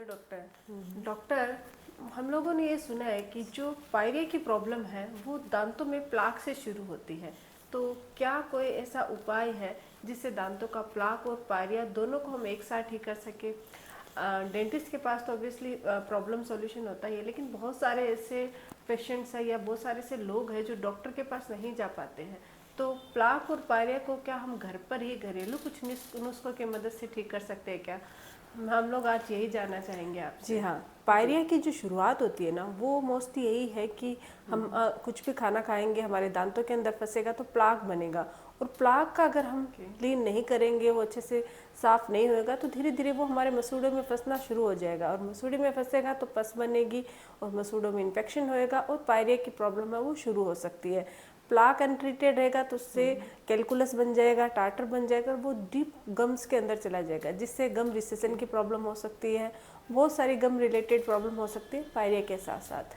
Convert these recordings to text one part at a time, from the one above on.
Doctor. Doctor, हम लोगों ने ये सुना है कि जो पायरिया की प्रॉब्लम है वो दांतों में प्लाक से शुरू होती है। तो क्या कोई ऐसा उपाय है जिससे दांतों का प्लाक और पायरिया दोनों को हम एक साथ ही कर सके? डेंटिस्ट के पास तो ऑब्वियसली प्रॉब्लम सॉल्यूशन होता ही है, लेकिन बहुत सारे ऐसे पेशेंट्स हैं या बहुत सारे ऐसे लोग हैं जो डॉक्टर के पास नहीं जा पाते हैं। तो प्लाक और पायरिया को क्या हम घर पर ही घरेलू कुछ नुस्खों की मदद से ठीक कर सकते हैं क्या? हम लोग आज यही जानना चाहेंगे आपसे। जी हाँ, जी। पायरिया की जो शुरुआत होती है ना, वो मोस्टली यही है कि हम कुछ भी खाना खाएंगे, हमारे दांतों के अंदर फंसेगा तो प्लाक बनेगा। और प्लाक का अगर हम ओके। क्लीन नहीं करेंगे, वो अच्छे से साफ नहीं होएगा, तो धीरे धीरे वो हमारे मसूड़ों में फंसना शुरू हो जाएगा। और मसूड़े में फंसेगा तो पस बनेगी और मसूड़ों में इन्फेक्शन होएगा और पायरिया की प्रॉब्लम है वो शुरू हो सकती है। प्लाक अनट्रीटेड रहेगा तो उससे कैलकुलस बन जाएगा, टार्टर बन जाएगा और वो डीप गम्स के अंदर चला जाएगा, जिससे गम रिसेशन की प्रॉब्लम हो सकती है। बहुत सारी गम रिलेटेड प्रॉब्लम हो सकती है पायरिया के साथ साथ।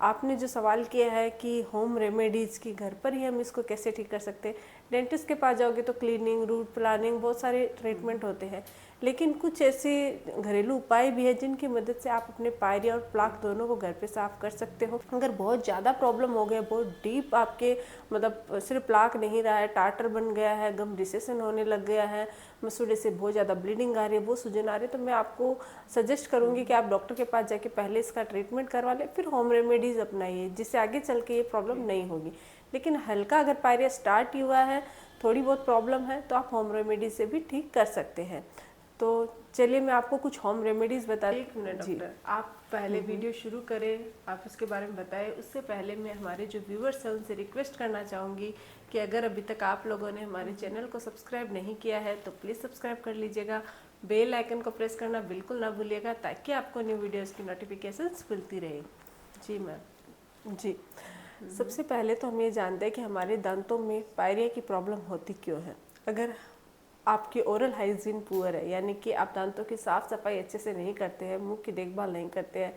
आपने जो सवाल किया है कि होम रेमेडीज़ की घर पर ही हम इसको कैसे ठीक कर सकते हैं, डेंटिस्ट के पास जाओगे तो क्लीनिंग, रूट प्लानिंग, बहुत सारे ट्रीटमेंट होते हैं। लेकिन कुछ ऐसे घरेलू उपाय भी है जिनकी मदद से आप अपने पायरिया और प्लाक दोनों को घर पे साफ कर सकते हो। अगर बहुत ज़्यादा प्रॉब्लम हो गया, बहुत डीप आपके मतलब सिर्फ प्लाक नहीं रहा है, टार्टर बन गया है, गम रिसेशन होने लग गया है, मसूड़े से बहुत ज़्यादा ब्लीडिंग आ रही है, बहुत सूजन आ रही है, तो मैं आपको सजेस्ट करूँगी कि आप डॉक्टर के पास जाके पहले इसका ट्रीटमेंट करवा लें, फिर होम रेमेडीज़ अपनाइए, जिससे आगे चल के ये प्रॉब्लम नहीं होगी। लेकिन हल्का अगर पायरिया स्टार्ट ही हुआ है, थोड़ी बहुत प्रॉब्लम है, तो आप होम रेमेडी से भी ठीक कर सकते हैं। तो चलिए मैं आपको कुछ होम रेमेडीज़ बता। एक मिनट जी। डॉक्टर, आप पहले वीडियो शुरू करें, आप उसके बारे में बताएं। उससे पहले मैं हमारे जो व्यूअर्स हैं उनसे रिक्वेस्ट करना चाहूँगी कि अगर अभी तक आप लोगों ने हमारे चैनल को सब्सक्राइब नहीं किया है तो प्लीज़ सब्सक्राइब कर लीजिएगा। बेल आइकन को प्रेस करना बिल्कुल ना भूलिएगा, ताकि आपको न्यू वीडियोज़ की नोटिफिकेशंस मिलती रहे। जी मैम। जी, सबसे पहले तो हम ये जानते हैं कि हमारे दांतों में पायरिया की प्रॉब्लम होती क्यों है। अगर आपकी ओरल हाइजीन पुअर है, यानी कि आप दांतों की साफ़ सफाई अच्छे से नहीं करते हैं, मुंह की देखभाल नहीं करते हैं,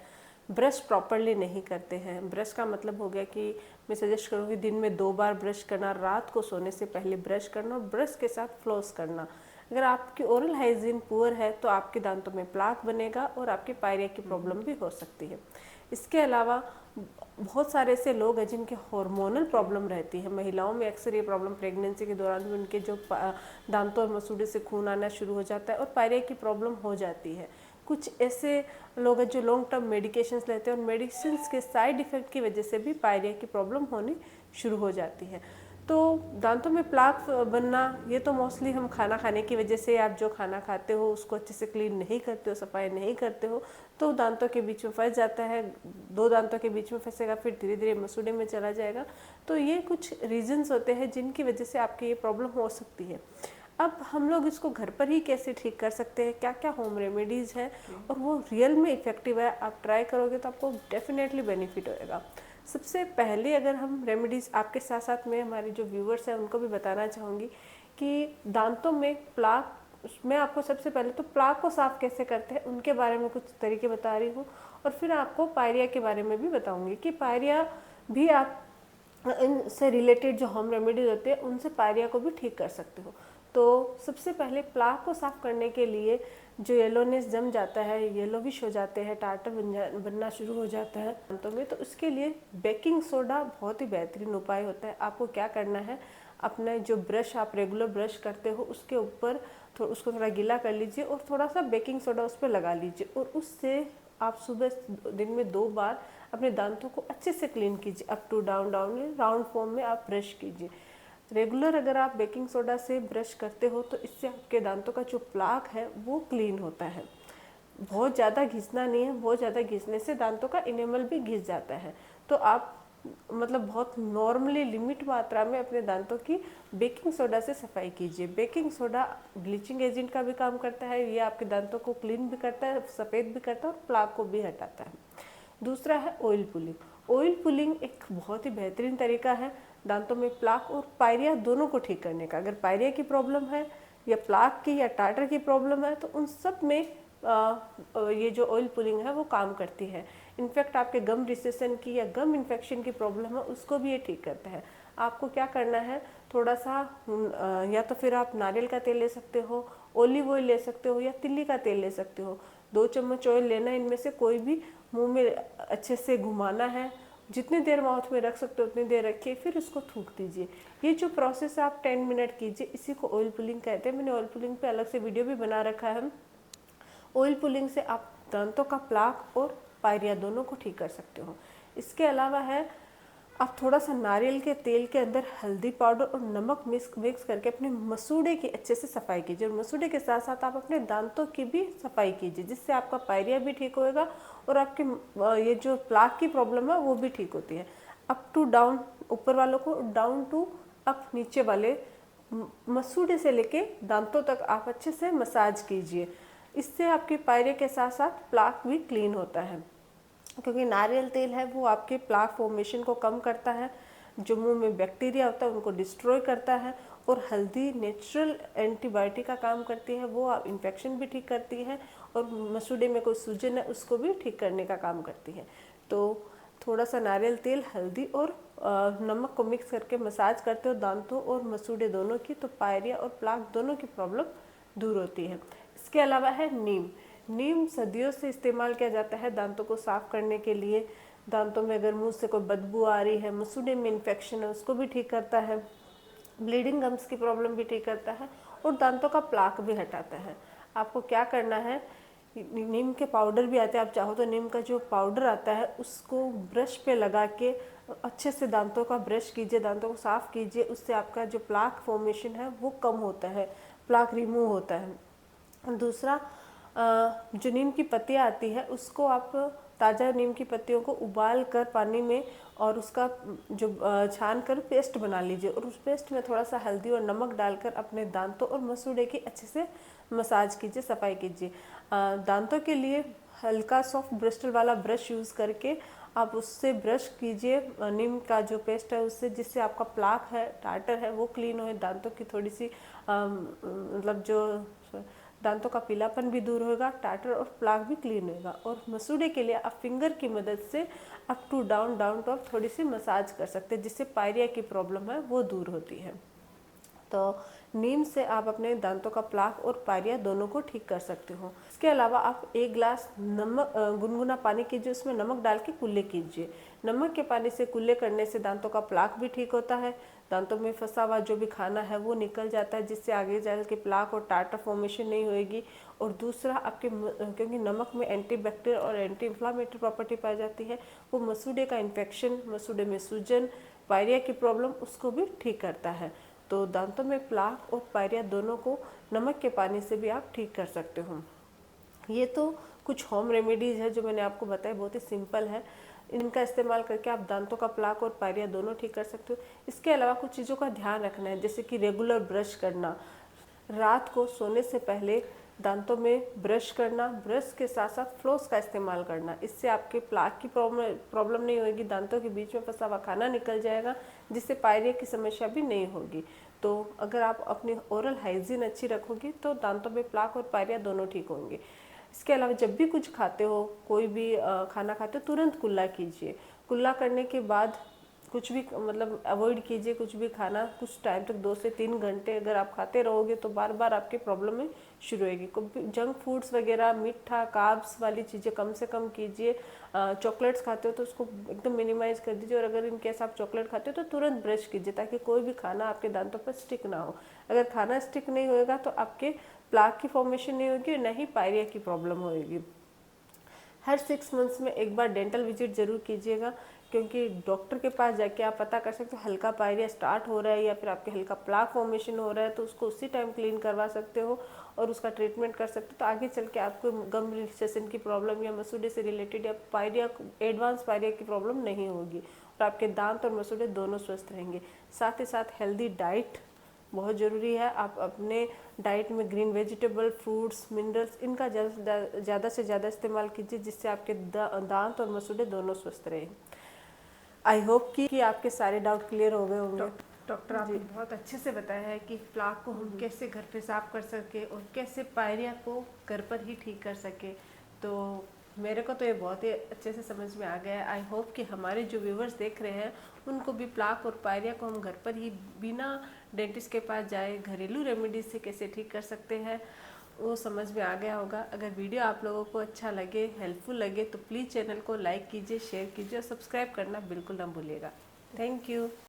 ब्रश प्रॉपरली नहीं करते हैं। ब्रश का मतलब हो गया कि मैं सजेस्ट करूँगी दिन में 2 बार ब्रश करना, रात को सोने से पहले ब्रश करना और ब्रश के साथ फ्लॉस करना। अगर आपकी ओरल हाइजीन पुअर है तो आपके दांतों में प्लाक बनेगा और आपके पायरिया की प्रॉब्लम भी हो सकती है। इसके अलावा बहुत सारे ऐसे लोग हैं जिनके हार्मोनल प्रॉब्लम रहती है। महिलाओं में अक्सर ये प्रॉब्लम प्रेगनेंसी के दौरान भी उनके जो दांतों और मसूड़े से खून आना शुरू हो जाता है और पायरिया की प्रॉब्लम हो जाती है। कुछ ऐसे लोग हैं जो लॉन्ग टर्म मेडिकेशंस लेते हैं और मेडिसिन्स के साइड इफ़ेक्ट की वजह से भी पायरिया की प्रॉब्लम होनी शुरू हो जाती है। तो दांतों में प्लाक बनना, ये तो मोस्टली हम खाना खाने की वजह से, आप जो खाना खाते हो उसको अच्छे से क्लीन नहीं करते हो, सफाई नहीं करते हो, तो दांतों के बीच में फंस जाता है। 2 दांतों के बीच में फंसेगा, फिर धीरे धीरे मसूड़े में चला जाएगा। तो ये कुछ रीजंस होते हैं जिनकी वजह से आपकी ये प्रॉब्लम हो सकती है। अब हम लोग इसको घर पर ही कैसे ठीक कर सकते हैं, क्या क्या होम रेमेडीज़ हैं और वो रियल में इफ़ेक्टिव है, आप ट्राई करोगे तो आपको डेफिनेटली बेनिफिट होएगा। सबसे पहले अगर हम रेमेडीज़ आपके साथ साथ में हमारे जो व्यूअर्स हैं उनको भी बताना चाहूँगी कि दांतों में प्लाक, मैं आपको सबसे पहले तो प्लाक को साफ़ कैसे करते हैं उनके बारे में कुछ तरीके बता रही हूँ, और फिर आपको पायरिया के बारे में भी बताऊँगी कि पायरिया भी आप इनसे रिलेटेड जो होम रेमेडीज होते हैं उनसे पायरिया को भी ठीक कर सकते हो। तो सबसे पहले प्लाक को साफ़ करने के लिए जो येलोनेस जम जाता है, येलोविश हो जाते हैं, टार्टर बनना शुरू हो जाता है दांतों में, तो उसके लिए बेकिंग सोडा बहुत ही बेहतरीन उपाय होता है। आपको क्या करना है, अपने जो ब्रश आप रेगुलर ब्रश करते हो उसके ऊपर उसको थोड़ा गीला कर लीजिए और थोड़ा सा बेकिंग सोडा उस पर लगा लीजिए, और उससे आप सुबह दिन में 2 बार अपने दांतों को अच्छे से क्लीन कीजिए। Up to down, down round form में आप ब्रश कीजिए। रेगुलर अगर आप बेकिंग सोडा से ब्रश करते हो तो इससे आपके दांतों का जो प्लाक है वो क्लीन होता है। बहुत ज़्यादा घिसना नहीं है, बहुत ज़्यादा घिसने से दांतों का इनेमल भी घिस जाता है। तो आप मतलब बहुत नॉर्मली लिमिट मात्रा में अपने दांतों की बेकिंग सोडा से सफाई कीजिए। बेकिंग सोडा ब्लीचिंग एजेंट का भी काम करता है, ये आपके दांतों को क्लीन भी करता है, सफ़ेद भी करता है और प्लाक को भी हटाता है। दूसरा है ऑयल पुलिंग। ऑयल पुलिंग एक बहुत ही बेहतरीन तरीका है दांतों में प्लाक और पायरिया दोनों को ठीक करने का। अगर पायरिया की प्रॉब्लम है या प्लाक की या टार्टर की प्रॉब्लम है तो उन सब में ये जो ऑयल पुलिंग है वो काम करती है। इनफैक्ट आपके गम रिसेशन की या गम इन्फेक्शन की प्रॉब्लम है उसको भी ये ठीक करता है। आपको क्या करना है, थोड़ा सा या तो फिर आप नारियल का तेल ले सकते हो, ओलिव ऑयल ले सकते हो या तिल्ली का तेल ले सकते हो। 2 चम्मच ऑयल लेना है, इनमें से कोई भी मुंह में अच्छे से घुमाना है, जितनी देर माउथ में रख सकते हो उतनी देर रखिए, फिर उसको थूक दीजिए। ये जो प्रोसेस है आप 10 मिनट कीजिए, इसी को ऑयल पुलिंग कहते हैं। मैंने ऑयल पुलिंग पे अलग से वीडियो भी बना रखा है। ऑयल पुलिंग से आप दांतों का प्लाक और पायरिया दोनों को ठीक कर सकते हो। इसके अलावा है, आप थोड़ा सा नारियल के तेल के अंदर हल्दी पाउडर और नमक मिक्स करके अपने मसूड़े की अच्छे से सफाई कीजिए, और मसूड़े के साथ साथ आप अपने दांतों की भी सफाई कीजिए, जिससे आपका पायरिया भी ठीक होएगा और आपके ये जो प्लाक की प्रॉब्लम है वो भी ठीक होती है। अप टू डाउन ऊपर वालों को, डाउन टू अप नीचे वाले, मसूड़े से लेके दांतों तक आप अच्छे से मसाज कीजिए। इससे आपके पायरिया के साथ साथ प्लाक भी क्लीन होता है, क्योंकि नारियल तेल है वो आपके प्लाक फॉर्मेशन को कम करता है, जो मुंह में बैक्टीरिया होता है उनको डिस्ट्रॉय करता है, और हल्दी नेचुरल एंटीबायोटिक का काम करती है, वो आप इन्फेक्शन भी ठीक करती है, और मसूड़े में कोई सूजन है उसको भी ठीक करने का काम करती है। तो थोड़ा सा नारियल तेल, हल्दी और नमक को मिक्स करके मसाज करते हो दांतों और मसूड़े दोनों की, तो पायरिया और प्लाक दोनों की प्रॉब्लम दूर होती है। इसके अलावा है नीम। नीम सदियों से इस्तेमाल किया जाता है दांतों को साफ करने के लिए। दांतों में अगर मुंह से कोई बदबू आ रही है, मसूड़े में इन्फेक्शन है, उसको भी ठीक करता है, ब्लीडिंग गम्स की प्रॉब्लम भी ठीक करता है, और दांतों का प्लाक भी हटाता है। आपको क्या करना है, नीम के पाउडर भी आते हैं, आप चाहो तो नीम का जो पाउडर आता है उसको ब्रश पे लगा के अच्छे से दांतों का ब्रश कीजिए, दांतों को साफ कीजिए, उससे आपका जो प्लाक फॉर्मेशन है वो कम होता है, प्लाक रिमूव होता है। दूसरा, जो नीम की पत्तियाँ आती है उसको आप ताज़ा नीम की पत्तियों को उबाल कर पानी में, और उसका जो छान कर पेस्ट बना लीजिए, और उस पेस्ट में थोड़ा सा हल्दी और नमक डालकर अपने दांतों और मसूड़े की अच्छे से मसाज कीजिए, सफाई कीजिए। दांतों के लिए हल्का सॉफ्ट ब्रिस्टल वाला ब्रश यूज़ करके आप उससे ब्रश कीजिए नीम का जो पेस्ट है उससे, जिससे आपका प्लाक है, टार्टर है, वो क्लीन हो, दांतों की थोड़ी सी मतलब जो दांतों का पीलापन भी दूर होगा, टार्टर और प्लाक भी क्लीन होगा। और मसूड़े के लिए आप फिंगर की मदद से up to down, down to up थोड़ी सी मसाज कर सकते हैं, जिससे पायरिया की प्रॉब्लम है वो दूर होती है। तो नीम से आप अपने दांतों का प्लाक और पायरिया दोनों को ठीक कर सकते हो। इसके अलावा आप 1 गिलास नमक गुनगुना पानी कीजिए, उसमें नमक डाल के कुल्ले कीजिए। नमक के पानी से कुल्ले करने से दांतों का प्लाक भी ठीक होता है, दांतों में फंसा हुआ जो भी खाना है वो निकल जाता है, जिससे आगे चल के प्लाक और टार्टर फॉर्मेशन नहीं होएगी। और दूसरा, आपके क्योंकि नमक में एंटीबैक्टीरियल और एंटी इन्फ्लामेटरी प्रॉपर्टी पाई जाती है, वो मसूड़े का इन्फेक्शन, मसूड़े में सूजन, पायरिया की प्रॉब्लम उसको भी ठीक करता है। तो दांतों में प्लाक और पायरिया दोनों को नमक के पानी से भी आप ठीक कर सकते हो। ये तो कुछ होम रेमेडीज़ है जो मैंने आपको बताया, बहुत ही सिंपल है। इनका इस्तेमाल करके आप दांतों का प्लाक और पायरिया दोनों ठीक कर सकते हो। इसके अलावा कुछ चीज़ों का ध्यान रखना है, जैसे कि रेगुलर ब्रश करना, रात को सोने से पहले दांतों में ब्रश करना, ब्रश के साथ साथ फ्लोस का इस्तेमाल करना। इससे आपके प्लाक की प्रॉब्लम नहीं होगी, दांतों के बीच में फंसा हुआ खाना निकल जाएगा, जिससे पायरिया की समस्या भी नहीं होगी। तो अगर आप अपनी ओरल हाइजीन अच्छी रखोगी तो दांतों में प्लाक और पायरिया दोनों ठीक होंगे। इसके अलावा जब भी कुछ खाते हो, कोई भी खाना खाते हो, तुरंत कुल्ला कीजिए। कुल्ला करने के बाद कुछ भी मतलब अवॉइड कीजिए कुछ भी खाना कुछ टाइम तक, 2 से 3 घंटे अगर आप खाते रहोगे तो बार बार आपके प्रॉब्लम में शुरू होगी। जंक फूड्स वगैरह, मीठा, कार्ब्स वाली चीज़ें कम से कम कीजिए। चॉकलेट्स खाते हो तो उसको एकदम मिनिमाइज कर दीजिए, और अगर इन केस आप चॉकलेट खाते हो तो तुरंत ब्रश कीजिए, ताकि कोई भी खाना आपके दांतों पर स्टिक ना हो। अगर खाना स्टिक नहीं होएगा तो आपके प्लाक की फॉर्मेशन नहीं होगी, न ही पायरिया की प्रॉब्लम होएगी। हर 6 मंथ्स में एक बार डेंटल विजिट जरूर कीजिएगा, क्योंकि डॉक्टर के पास जाके आप पता कर सकते हो हल्का पायरिया स्टार्ट हो रहा है या फिर आपके हल्का प्लाक फॉर्मेशन हो रहा है, तो उसको उसी टाइम क्लीन करवा सकते हो और उसका ट्रीटमेंट कर सकते हो। तो आगे चल के आपको गम रिसेशन की प्रॉब्लम या मसूड़े से रिलेटेड या पायरिया, एडवांस पायरिया की प्रॉब्लम नहीं होगी, और आपके दांत और मसूड़े दोनों स्वस्थ रहेंगे। साथ ही साथ हेल्दी डाइट बहुत ज़रूरी है। आप अपने डाइट में ग्रीन वेजिटेबल, फ्रूट्स, मिनरल्स, इनका ज़्यादा से ज़्यादा इस्तेमाल कीजिए, जिससे आपके दांत और मसूड़े दोनों स्वस्थ रहें। आई होप कि आपके सारे डाउट क्लियर हो गए होंगे। डॉक्टर आपने बहुत अच्छे से बताया है कि प्लाक को हम कैसे घर पे साफ कर सके और कैसे पायरिया को घर पर ही ठीक कर सके। तो मेरे को तो ये बहुत ही अच्छे से समझ में आ गया है। आई होप कि हमारे जो व्यूवर्स देख रहे हैं उनको भी प्लाक और पायरिया को हम घर पर ही बिना डेंटिस्ट के पास जाए घरेलू रेमेडीज से कैसे ठीक कर सकते हैं। वो समझ में आ गया होगा। अगर वीडियो आप लोगों को अच्छा लगे, हेल्पफुल लगे, तो प्लीज़ चैनल को लाइक कीजिए, शेयर कीजिए और सब्सक्राइब करना बिल्कुल ना भूलिएगा। Thank you.